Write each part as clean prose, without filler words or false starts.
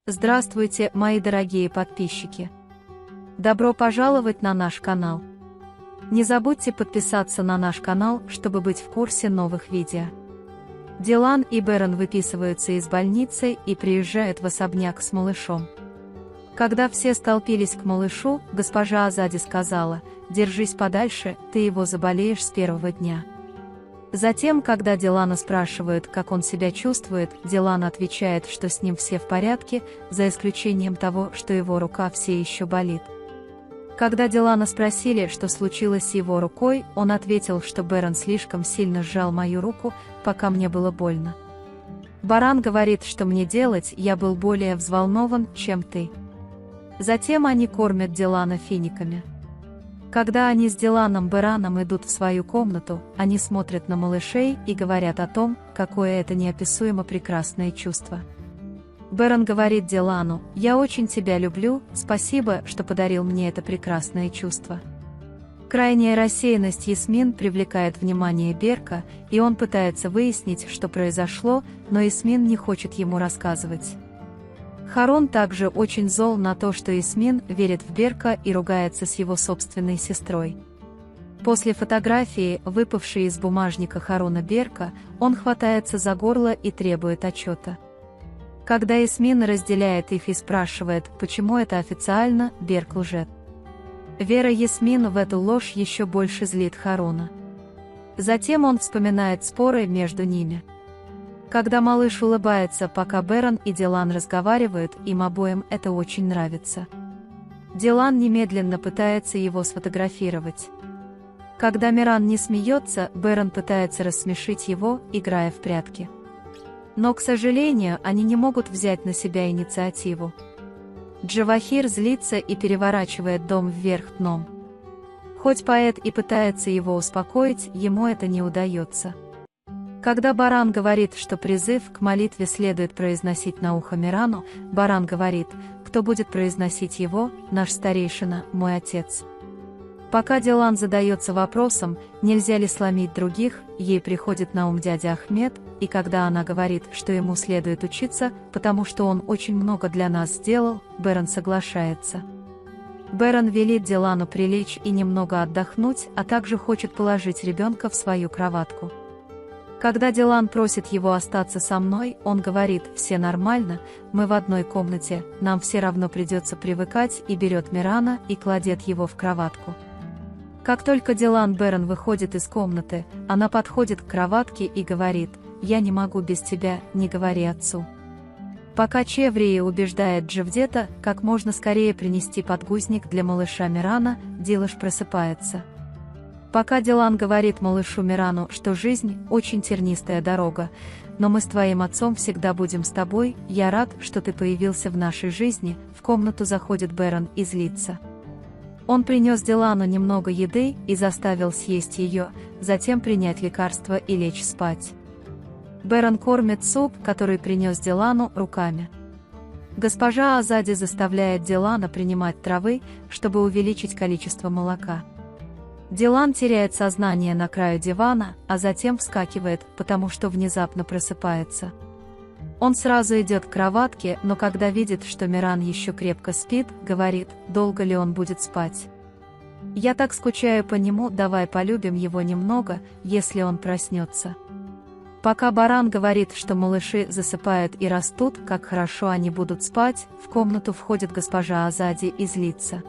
Здравствуйте, мои дорогие подписчики! Добро пожаловать на наш канал! Не забудьте подписаться на наш канал, чтобы быть в курсе новых видео. Дилан и Бэрон выписываются из больницы и приезжают в особняк с малышом. Когда все столпились к малышу, госпожа Азади сказала: «Держись подальше, ты его заболеешь с первого дня». Затем, когда Дилана спрашивают, как он себя чувствует, Дилан отвечает, что с ним все в порядке, за исключением того, что его рука все еще болит. Когда Дилана спросили, что случилось с его рукой, он ответил, что Бэрон слишком сильно сжал мою руку, пока мне было больно. Баран говорит, что мне делать, я был более взволнован, чем ты. Затем они кормят Дилана финиками. Когда они с Диланом Бэроном идут в свою комнату, они смотрят на малышей и говорят о том, какое это неописуемо прекрасное чувство. Бэрон говорит Дилану: «Я очень тебя люблю, спасибо, что подарил мне это прекрасное чувство». Крайняя рассеянность Ясмин привлекает внимание Берка, и он пытается выяснить, что произошло, но Ясмин не хочет ему рассказывать. Харун также очень зол на то, что Ясмин верит в Берка и ругается с его собственной сестрой. После фотографии, выпавшей из бумажника Харуна Берка, он хватается за горло и требует отчета. Когда Ясмин разделяет их и спрашивает, почему это официально, Берк лжет. Вера Ясмин в эту ложь еще больше злит Харуна. Затем он вспоминает споры между ними. Когда малыш улыбается, пока Бэрон и Дилан разговаривают, им обоим это очень нравится. Дилан немедленно пытается его сфотографировать. Когда Миран не смеется, Бэрон пытается рассмешить его, играя в прятки. Но, к сожалению, они не могут взять на себя инициативу. Джавахир злится и переворачивает дом вверх дном. Хоть поэт и пытается его успокоить, ему это не удается. Когда Баран говорит, что призыв к молитве следует произносить на ухо Мирану, Баран говорит: «Кто будет произносить его? Наш старейшина, мой отец». Пока Дилан задается вопросом, нельзя ли сломить других, ей приходит на ум дядя Ахмед, и когда она говорит, что ему следует учиться, потому что он очень много для нас сделал, Бэрон соглашается. Бэрон велит Дилану прилечь и немного отдохнуть, а также хочет положить ребенка в свою кроватку. Когда Дилан просит его остаться со мной, он говорит: «Все нормально, мы в одной комнате, нам все равно придется привыкать», и берет Мирана и кладет его в кроватку. Как только Дилан Бэрон выходит из комнаты, она подходит к кроватке и говорит: «Я не могу без тебя, не говори отцу». Пока Чеврия убеждает Джавдета как можно скорее принести подгузник для малыша Мирана, Дилаш просыпается. Пока Дилан говорит малышу Мирану, что жизнь – очень тернистая дорога, но мы с твоим отцом всегда будем с тобой, я рад, что ты появился в нашей жизни, в комнату заходит Бэрон и злится. Он принес Дилану немного еды и заставил съесть ее, затем принять лекарство и лечь спать. Бэрон кормит суп, который принес Дилану, руками. Госпожа Азади заставляет Дилана принимать травы, чтобы увеличить количество молока. Дилан теряет сознание на краю дивана, а затем вскакивает, потому что внезапно просыпается. Он сразу идет к кроватке, но когда видит, что Миран еще крепко спит, говорит: «Долго ли он будет спать? Я так скучаю по нему, давай полюбим его немного, если он проснется». Пока Баран говорит, что малыши засыпают и растут, как хорошо они будут спать, в комнату входит госпожа Азади и злится.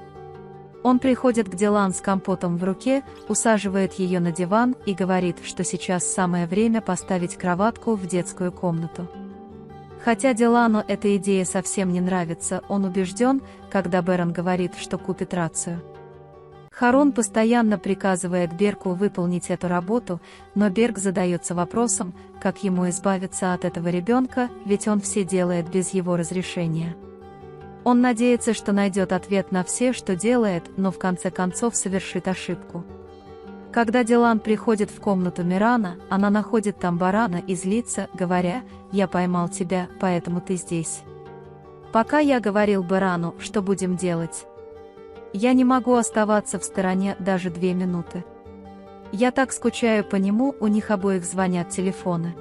Он приходит к Дилан с компотом в руке, усаживает ее на диван и говорит, что сейчас самое время поставить кроватку в детскую комнату. Хотя Дилану эта идея совсем не нравится, он убежден, когда Бэрон говорит, что купит рацию. Харун постоянно приказывает Берку выполнить эту работу, но Берк задается вопросом, как ему избавиться от этого ребенка, ведь он все делает без его разрешения. Он надеется, что найдет ответ на все, что делает, но в конце концов совершит ошибку. Когда Дилан приходит в комнату Мирана, она находит там Барана и злится, говоря: «Я поймал тебя, поэтому ты здесь». Пока я говорил Барану, что будем делать. Я не могу оставаться в стороне даже 2 минуты. Я так скучаю по нему, у них обоих звонят телефоны.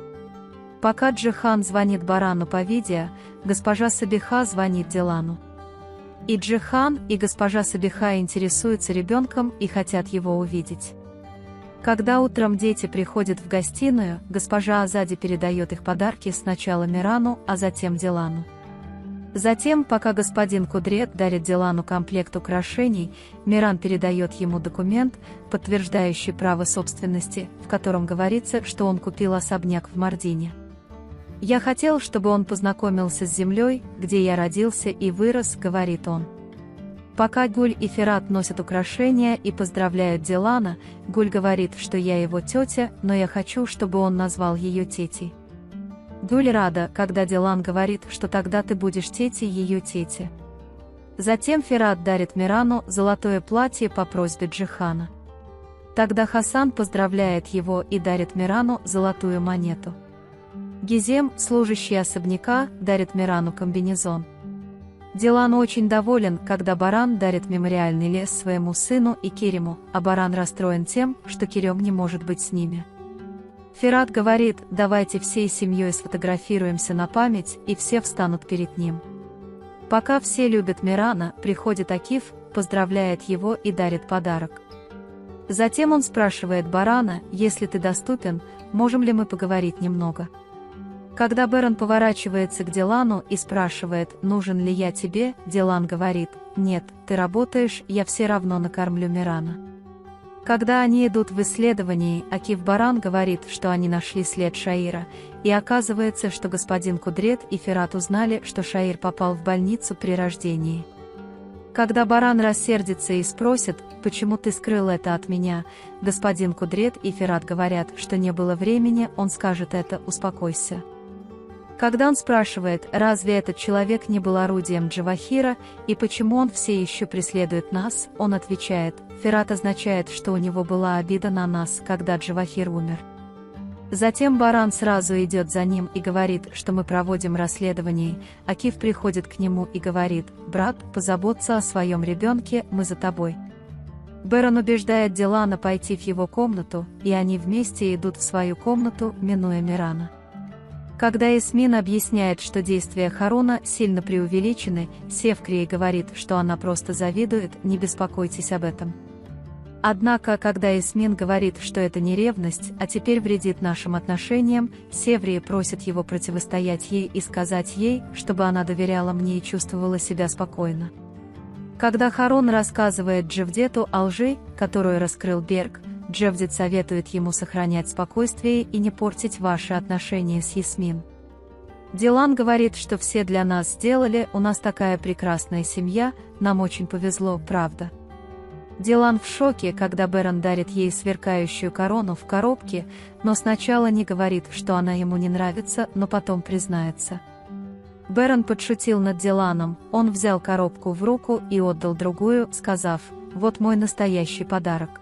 Пока Джихан звонит Барану по видео, госпожа Сабиха звонит Дилану. И Джихан, и госпожа Сабиха интересуются ребенком и хотят его увидеть. Когда утром дети приходят в гостиную, госпожа Азади передает их подарки сначала Мирану, а затем Дилану. Затем, пока господин Кудрет дарит Дилану комплект украшений, Миран передает ему документ, подтверждающий право собственности, в котором говорится, что он купил особняк в Мардине. «Я хотел, чтобы он познакомился с землей, где я родился и вырос», — говорит он. Пока Гуль и Ферат носят украшения и поздравляют Дилана, Гуль говорит, что я его тетя, но я хочу, чтобы он назвал ее тетей. Гуль рада, когда Дилан говорит, что тогда ты будешь тетей ее тети. Затем Ферат дарит Мирану золотое платье по просьбе Джихана. Тогда Хасан поздравляет его и дарит Мирану золотую монету. Гизем, служащий особняка, дарит Мирану комбинезон. Дилан очень доволен, когда Баран дарит мемориальный лес своему сыну и Керему, а Баран расстроен тем, что Керем не может быть с ними. Ферат говорит: давайте всей семьей сфотографируемся на память, и все встанут перед ним. Пока все любят Мирана, приходит Акиф, поздравляет его и дарит подарок. Затем он спрашивает Барана: если ты доступен, можем ли мы поговорить немного? Когда Баран поворачивается к Дилану и спрашивает: нужен ли я тебе, Дилан говорит: нет, ты работаешь, я все равно накормлю Мирана. Когда они идут в исследовании, Акиф Баран говорит, что они нашли след Шаира, и оказывается, что господин Кудрет и Ферат узнали, что Шаир попал в больницу при рождении. Когда Баран рассердится и спросит: почему ты скрыл это от меня, господин Кудрет и Ферат говорят, что не было времени, он скажет это: успокойся. Когда он спрашивает, разве этот человек не был орудием Джавахира, и почему он все еще преследует нас, он отвечает: Ферат означает, что у него была обида на нас, когда Джавахир умер. Затем Баран сразу идет за ним и говорит, что мы проводим расследование. Акиф приходит к нему и говорит: брат, позаботься о своем ребенке, мы за тобой. Баран убеждает Дилана пойти в его комнату, и они вместе идут в свою комнату, минуя Мирана. Когда Ясмин объясняет, что действия Харуна сильно преувеличены, Севкрий говорит, что она просто завидует, не беспокойтесь об этом. Однако, когда Ясмин говорит, что это не ревность, а теперь вредит нашим отношениям, Севрий просит его противостоять ей и сказать ей, чтобы она доверяла мне и чувствовала себя спокойно. Когда Харун рассказывает Джавдету о лжи, которую раскрыл Берг, Джавдет советует ему сохранять спокойствие и не портить ваши отношения с Ясмин. Дилан говорит, что все для нас сделали, у нас такая прекрасная семья, нам очень повезло, правда. Дилан в шоке, когда Баран дарит ей сверкающую корону в коробке, но сначала не говорит, что она ему не нравится, но потом признается. Баран подшутил над Диланом, он взял коробку в руку и отдал другую, сказав: вот мой настоящий подарок.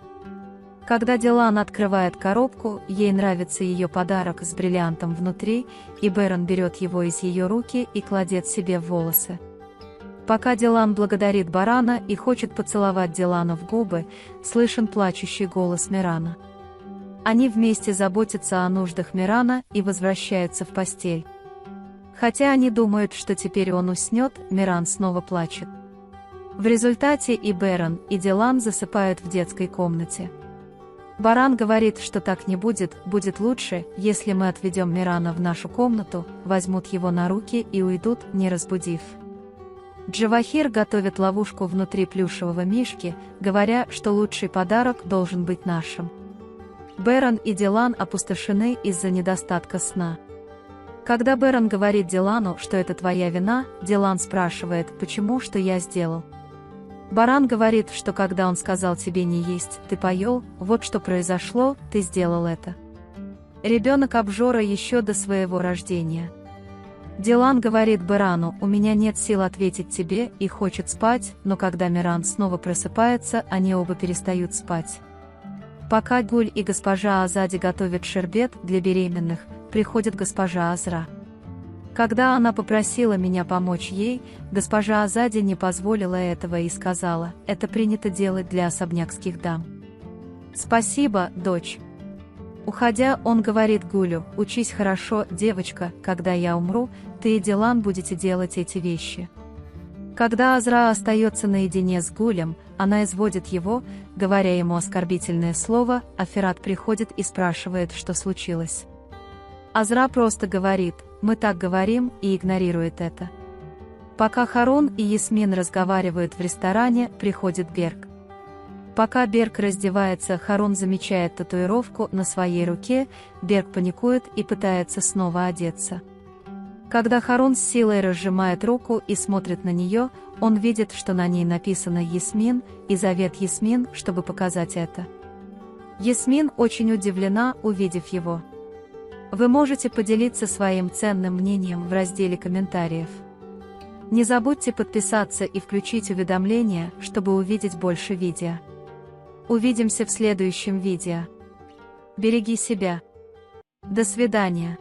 Когда Дилан открывает коробку, ей нравится ее подарок с бриллиантом внутри, и Баран берет его из ее руки и кладет себе в волосы. Пока Дилан благодарит Барана и хочет поцеловать Дилана в губы, слышен плачущий голос Мирана. Они вместе заботятся о нуждах Мирана и возвращаются в постель. Хотя они думают, что теперь он уснет, Миран снова плачет. В результате и Баран, и Дилан засыпают в детской комнате. Баран говорит, что так не будет, будет лучше, если мы отведем Мирана в нашу комнату, возьмут его на руки и уйдут, не разбудив. Джавахир готовит ловушку внутри плюшевого мишки, говоря, что лучший подарок должен быть нашим. Баран и Дилан опустошены из-за недостатка сна. Когда Баран говорит Дилану, что это твоя вина, Дилан спрашивает, почему, что я сделал. Баран говорит, что когда он сказал тебе не есть, ты поел, вот что произошло, ты сделал это. Ребенок обжора еще до своего рождения. Дилан говорит Барану: у меня нет сил ответить тебе, и хочет спать, но когда Миран снова просыпается, они оба перестают спать. Пока Гуль и госпожа Азади готовят шербет для беременных, приходит госпожа Азра. Когда она попросила меня помочь ей, госпожа Азади не позволила этого и сказала: это принято делать для особнякских дам. Спасибо, дочь. Уходя, он говорит Гулю: «Учись хорошо, девочка, когда я умру, ты и Дилан будете делать эти вещи». Когда Азра остается наедине с Гулем, она изводит его, говоря ему оскорбительное слово, а Ферат приходит и спрашивает, что случилось. Азра просто говорит: «Мы так говорим», и игнорирует это. Пока Харун и Ясмин разговаривают в ресторане, приходит Берк. Пока Берк раздевается, Харун замечает татуировку на своей руке, Берк паникует и пытается снова одеться. Когда Харун с силой разжимает руку и смотрит на нее, он видит, что на ней написано «Ясмин» и зовет Ясмин, чтобы показать это. Ясмин очень удивлена, увидев его. Вы можете поделиться своим ценным мнением в разделе комментариев. Не забудьте подписаться и включить уведомления, чтобы увидеть больше видео. Увидимся в следующем видео. Береги себя. До свидания.